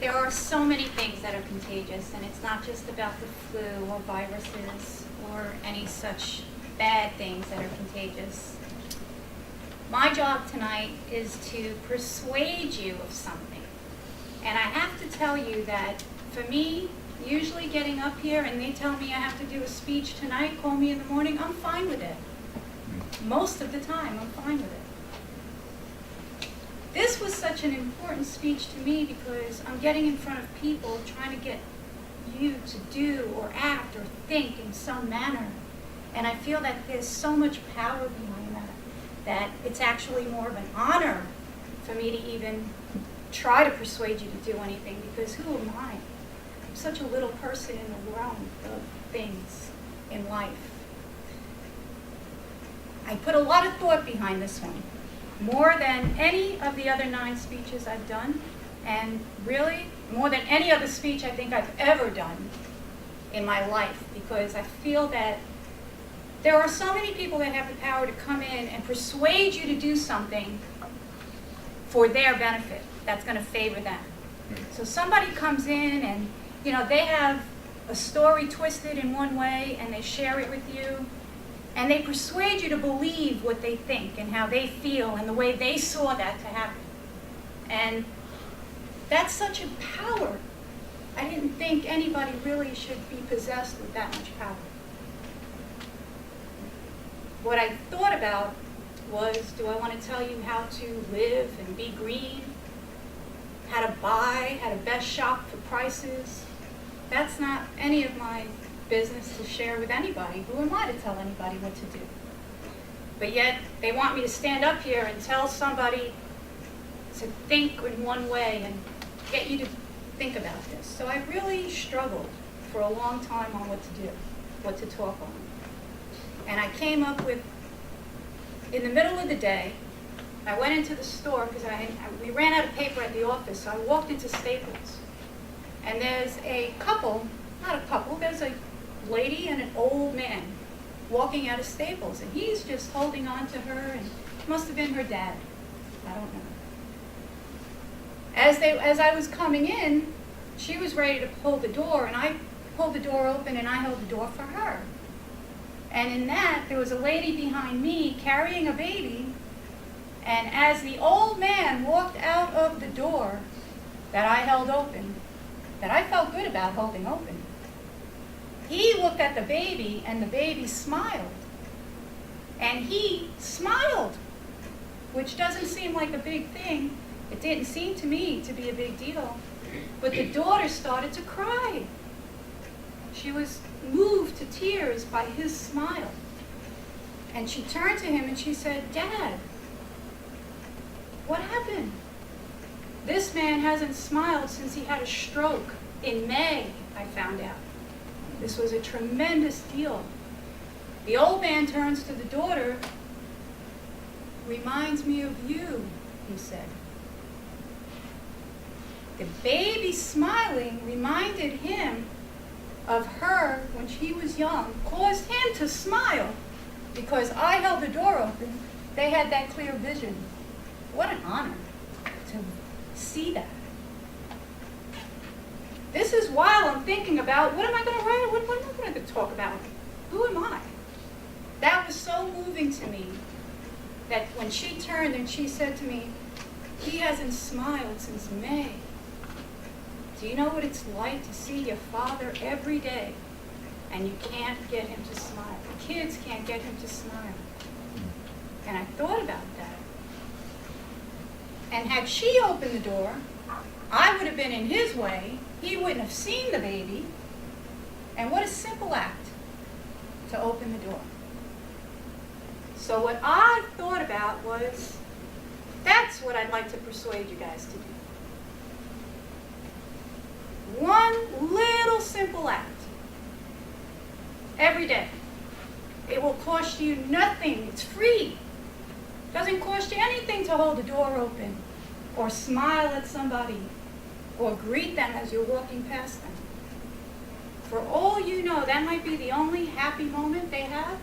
There are so many things that are contagious, and it's not just about the flu or viruses or any such bad things that are contagious. My job tonight is to persuade you of something. And I have to tell you that for me, usually getting up here and they tell me I have to do a speech tonight, call me in the morning, I'm fine with it. Most of the time, I'm fine with it. This was such an important speech to me because I'm getting in front of people trying to get you to do or act or think in some manner. And I feel that there's so much power behind that it's actually more of an honor for me to even try to persuade you to do anything, because who am I? I'm such a little person in the realm of things in life. I put a lot of thought behind this one, more than any of the other 9 speeches I've done, and really more than any other speech I think I've ever done in my life, because I feel that there are so many people that have the power to come in and persuade you to do something for their benefit that's going to favor them. So somebody comes in and, they have a story twisted in one way and they share it with you, and they persuade you to believe what they think and how they feel and the way they saw that to happen. And that's such a power. I didn't think anybody really should be possessed with that much power. What I thought about was, do I want to tell you how to live and be green? How to buy, how to best shop for prices? That's not any of my business to share with anybody. Who am I to tell anybody what to do? But yet, they want me to stand up here and tell somebody to think in one way and get you to think about this. So I really struggled for a long time on what to do, what to talk on. And I came up with, in the middle of the day, I went into the store because we ran out of paper at the office, so I walked into Staples. And there's a couple, not a couple, there's a lady and an old man walking out of Staples, and he's just holding on to her, and it must have been her dad. I don't know. As I was coming in, she was ready to pull the door, and I pulled the door open and I held the door for her. And in that, there was a lady behind me carrying a baby, and as the old man walked out of the door that I held open, that I felt good about holding open, he looked at the baby, and the baby smiled. And he smiled, which doesn't seem like a big thing. It didn't seem to me to be a big deal. But the daughter started to cry. She was moved to tears by his smile. And she turned to him and she said, "Dad, what happened? This man hasn't smiled since he had a stroke in May," I found out. This was a tremendous deal. The old man turns to the daughter. "Reminds me of you," he said. The baby smiling reminded him of her when she was young, caused him to smile because I held the door open. They had that clear vision. What an honor to see that. This is while I'm thinking about, what am I going to write? What am I going to talk about? Who am I? That was so moving to me that when she turned and she said to me, "He hasn't smiled since May. Do you know what it's like to see your father every day and you can't get him to smile? The kids can't get him to smile." And I thought about that. And had she opened the door, I would have been in his way. He wouldn't have seen the baby. And what a simple act to open the door. So what I thought about was, that's what I'd like to persuade you guys to do. One little simple act every day. It will cost you nothing. It's free. It doesn't cost you anything to hold the door open or smile at somebody or greet them as you're walking past them. For all you know, that might be the only happy moment they have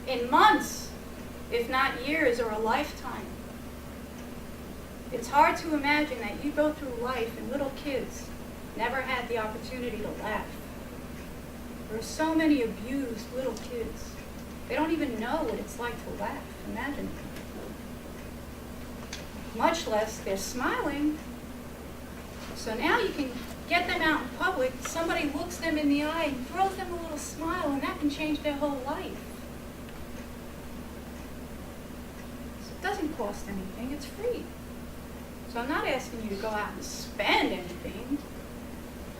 in months, if not years or a lifetime. It's hard to imagine that you go through life and little kids never had the opportunity to laugh. There are so many abused little kids. They don't even know what it's like to laugh. Imagine. Much less they're smiling. So now you can get them out in public, somebody looks them in the eye and throws them a little smile, and that can change their whole life. So it doesn't cost anything, it's free. So I'm not asking you to go out and spend anything.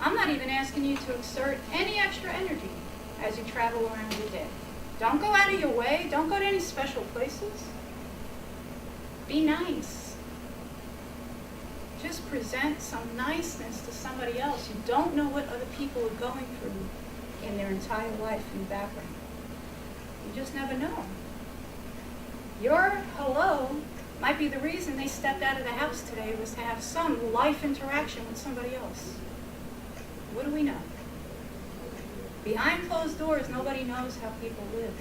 I'm not even asking you to exert any extra energy as you travel around your day. Don't go out of your way, don't go to any special places. Be nice. Just present some niceness to somebody else. You don't know what other people are going through in their entire life in the background. You just never know. Your hello might be the reason they stepped out of the house today, was to have some life interaction with somebody else. What do we know? Behind closed doors, nobody knows how people live.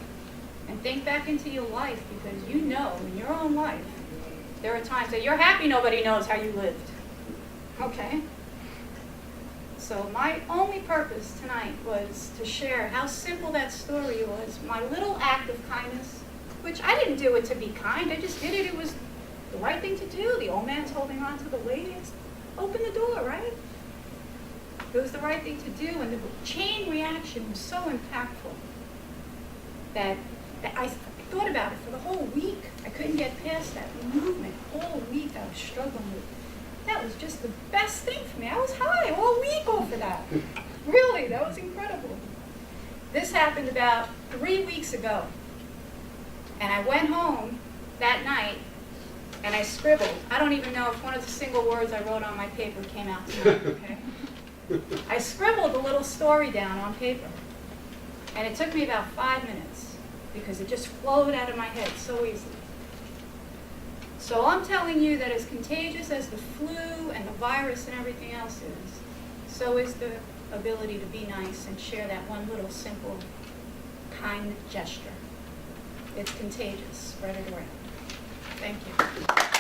And think back into your life, because you know in your own life, there are times that you're happy nobody knows how you lived. Okay? So my only purpose tonight was to share how simple that story was. My little act of kindness, which I didn't do it to be kind. I just did it. It was the right thing to do. The old man's holding on to the lady. Open the door, right? It was the right thing to do. And the chain reaction was so impactful that I thought about it for the whole week. I couldn't get past that movement. All week I was struggling with. That was just the best thing for me. I was high all week over that. Really, that was incredible. This happened about 3 weeks ago. And I went home that night and I scribbled. I don't even know if one of the single words I wrote on my paper came out tonight, okay? I scribbled a little story down on paper. And it took me about 5 minutes because it just flowed out of my head so easily. So I'm telling you that as contagious as the flu and the virus and everything else is, so is the ability to be nice and share that one little simple, kind gesture. It's contagious. Spread it around. Thank you.